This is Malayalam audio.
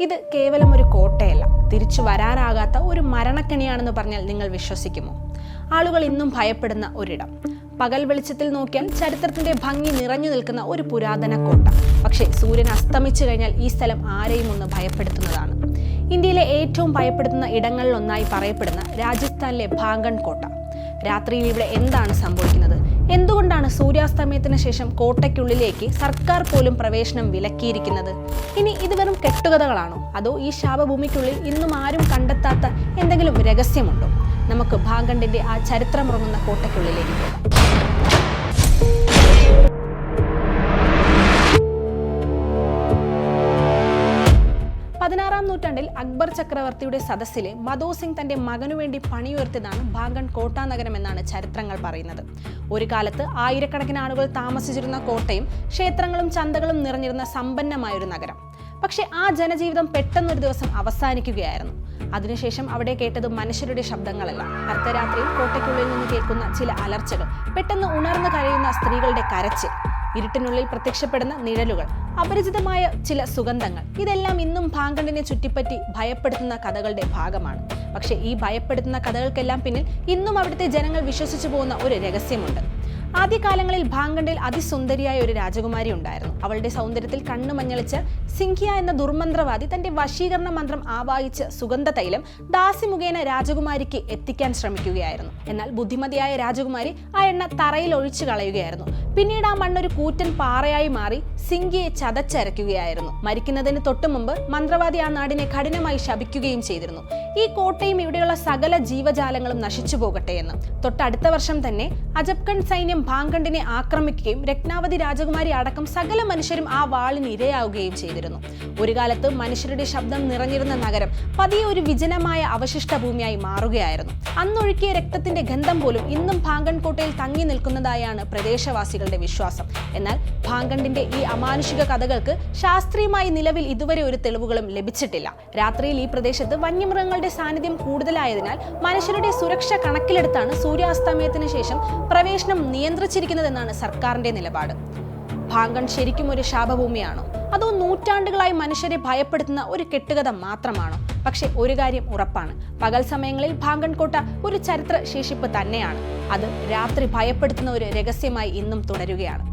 ഇത് കേവലം ഒരു കോട്ടയല്ല, തിരിച്ചു വരാനാകാത്ത ഒരു മരണക്കെണിയാണെന്ന് പറഞ്ഞാൽ നിങ്ങൾ വിശ്വസിക്കുമോ? ആളുകൾ ഇന്നും ഭയപ്പെടുന്ന ഒരിടം. പകൽ വെളിച്ചത്തിൽ നോക്കിയാൽ ചരിത്രത്തിന്റെ ഭംഗി നിറഞ്ഞു നിൽക്കുന്ന ഒരു പുരാതന കോട്ട. പക്ഷേ സൂര്യൻ അസ്തമിച്ചു കഴിഞ്ഞാൽ ഈ സ്ഥലം ആരെയും ഒന്ന് ഭയപ്പെടുത്തുന്നതാണ്. ഇന്ത്യയിലെ ഏറ്റവും ഭയപ്പെടുത്തുന്ന ഇടങ്ങളിലൊന്നായി പറയപ്പെടുന്ന രാജസ്ഥാനിലെ ഭാങ്കൺ കോട്ട. രാത്രിയിൽ ഇവിടെ എന്താണ് സംഭവിക്കുന്നത്? എന്തുകൊണ്ടാണ് സൂര്യാസ്തമയത്തിന് ശേഷം കോട്ടയ്ക്കുള്ളിലേക്ക് സർക്കാർ പോലും പ്രവേശനം വിലക്കിയിരിക്കുന്നത്? ഇനി ഇത് വെറും കെട്ടുകഥകളാണോ? അതോ ഈ ശാപഭൂമിക്കുള്ളിൽ ഇന്നും ആരും കണ്ടെത്താത്ത എന്തെങ്കിലും രഹസ്യമുണ്ടോ? നമുക്ക് ഭാങ്കണ്ടിന്റെ ആ ചരിത്രമുറങ്ങുന്ന കോട്ടയ്ക്കുള്ളിലേക്ക് പോകാം. 16-ാം നൂറ്റാണ്ടിൽ അക്ബർ ചക്രവർത്തിയുടെ സദസ്സിലെ മധോ സിംഗ് തന്റെ മകനു വേണ്ടി പണിയുയർത്തിയതാണ് ഭാങ്കൺ കോട്ടാ നഗരം എന്നാണ് ചരിത്രങ്ങൾ പറയുന്നത്. ഒരു കാലത്ത് ആയിരക്കണക്കിന് ആളുകൾ താമസിച്ചിരുന്ന കോട്ടയും ക്ഷേത്രങ്ങളും ചന്തകളും നിറഞ്ഞിരുന്ന സമ്പന്നമായൊരു നഗരം. പക്ഷെ ആ ജനജീവിതം പെട്ടെന്നൊരു ദിവസം അവസാനിക്കുകയായിരുന്നു. അതിനുശേഷം അവിടെ കേട്ടത് മനുഷ്യരുടെ ശബ്ദങ്ങളല്ല, അർദ്ധരാത്രിയിൽ കോട്ടയ്ക്കുള്ളിൽ നിന്ന് കേൾക്കുന്ന ചില അലർച്ചകൾ, പെട്ടെന്ന് ഉണർന്നു കരയുന്ന സ്ത്രീകളുടെ കരച്ചിൽ, ഇരുട്ടിനുള്ളിൽ പ്രത്യക്ഷപ്പെടുന്ന നിഴലുകൾ, അപരിചിതമായ ചില സുഗന്ധങ്ങൾ. ഇതെല്ലാം ഇന്നും ഭാങ്കണ്ടിനെ ചുറ്റിപ്പറ്റി ഭയപ്പെടുത്തുന്ന കഥകളുടെ ഭാഗമാണ്. പക്ഷേ ഈ ഭയപ്പെടുത്തുന്ന കഥകൾക്കെല്ലാം പിന്നിൽ ഇന്നും അവിടുത്തെ ജനങ്ങൾ വിശ്വസിച്ചു പോകുന്ന ഒരു രഹസ്യമുണ്ട്. ആദ്യകാലങ്ങളിൽ ഭാങ്കണ്ടിൽ അതിസുന്ദരിയായ ഒരു രാജകുമാരി ഉണ്ടായിരുന്നു. അവളുടെ സൗന്ദര്യത്തിൽ കണ്ണു മഞ്ഞളിച്ച് സിംഘിയ എന്ന ദുർമന്ത്രവാദി തന്റെ വശീകരണ മന്ത്രം ആവാഹിച്ച് സുഗന്ധ തൈലം ദാസി മുഖേന രാജകുമാരിക്ക് എത്തിക്കാൻ ശ്രമിക്കുകയായിരുന്നു. എന്നാൽ ബുദ്ധിമതിയായ രാജകുമാരി ആ എണ്ണ തറയിൽ ഒഴിച്ചു കളയുകയായിരുന്നു. പിന്നീട് ആ മണ്ണൊരു കൂറ്റൻ പാറയായി മാറി സിംഘിയെ ചതച്ചരയ്ക്കുകയായിരുന്നു. മരിക്കുന്നതിന് തൊട്ടു മുമ്പ് മന്ത്രവാദി ആ നാടിനെ കഠിനമായി ശപിക്കുകയും ചെയ്തിരുന്നു. ഈ കോട്ടയും ഇവിടെയുള്ള സകല ജീവജാലങ്ങളും നശിച്ചു പോകട്ടെ എന്ന്. തൊട്ടടുത്ത വർഷം തന്നെ അജബ്ഖണ്ഡ് സൈന്യം ഭാങ്കണ്ടിനെ ആക്രമിക്കുകയും രത്നാവതി രാജകുമാരി അടക്കം സകല മനുഷ്യരും ആ വാളിന് ഇരയാവുകയും ചെയ്തിരുന്നു. ഒരു കാലത്ത് മനുഷ്യരുടെ ശബ്ദം നിറഞ്ഞിരുന്ന നഗരം പതിയെ ഒരു വിജനമായ അവശിഷ്ട ഭൂമിയായി മാറുകയായിരുന്നു. അന്നൊഴുക്കിയ രക്തത്തിന്റെ ഗന്ധം പോലും ഇന്നും ഭാങ്കൺ കോട്ടയിൽ തങ്ങി നിൽക്കുന്നതായാണ് പ്രദേശവാസികളുടെ വിശ്വാസം. എന്നാൽ ഭാങ്കണ്ടിന്റെ ഈ അമാനുഷിക കഥകൾക്ക് ശാസ്ത്രീയമായി നിലവിൽ ഇതുവരെ ഒരു തെളിവുകളും ലഭിച്ചിട്ടില്ല. രാത്രിയിൽ ഈ പ്രദേശത്ത് വന്യമൃഗങ്ങളുടെ സാന്നിധ്യം കൂടുതലായതിനാൽ മനുഷ്യരുടെ സുരക്ഷ കണക്കിലെടുത്താണ് സൂര്യാസ്തമയത്തിന് ശേഷം പ്രവേശനം നിയന്ത്രിച്ചിരിക്കുന്നതെന്നാണ് സർക്കാരിന്റെ നിലപാട്. ഭാങ്കൺ ശരിക്കും ഒരു ശാപഭൂമിയാണോ? അതോ നൂറ്റാണ്ടുകളായി മനുഷ്യരെ ഭയപ്പെടുത്തുന്ന ഒരു കെട്ടുകഥ മാത്രമാണോ? പക്ഷെ ഒരു കാര്യം ഉറപ്പാണ്, പകൽ സമയങ്ങളിൽ ഭാങ്കൺ കോട്ട ഒരു ചരിത്ര ശേഷിപ്പ് തന്നെയാണ്. അത് രാത്രി ഭയപ്പെടുത്തുന്ന ഒരു രഹസ്യമായി ഇന്നും തുടരുകയാണ്.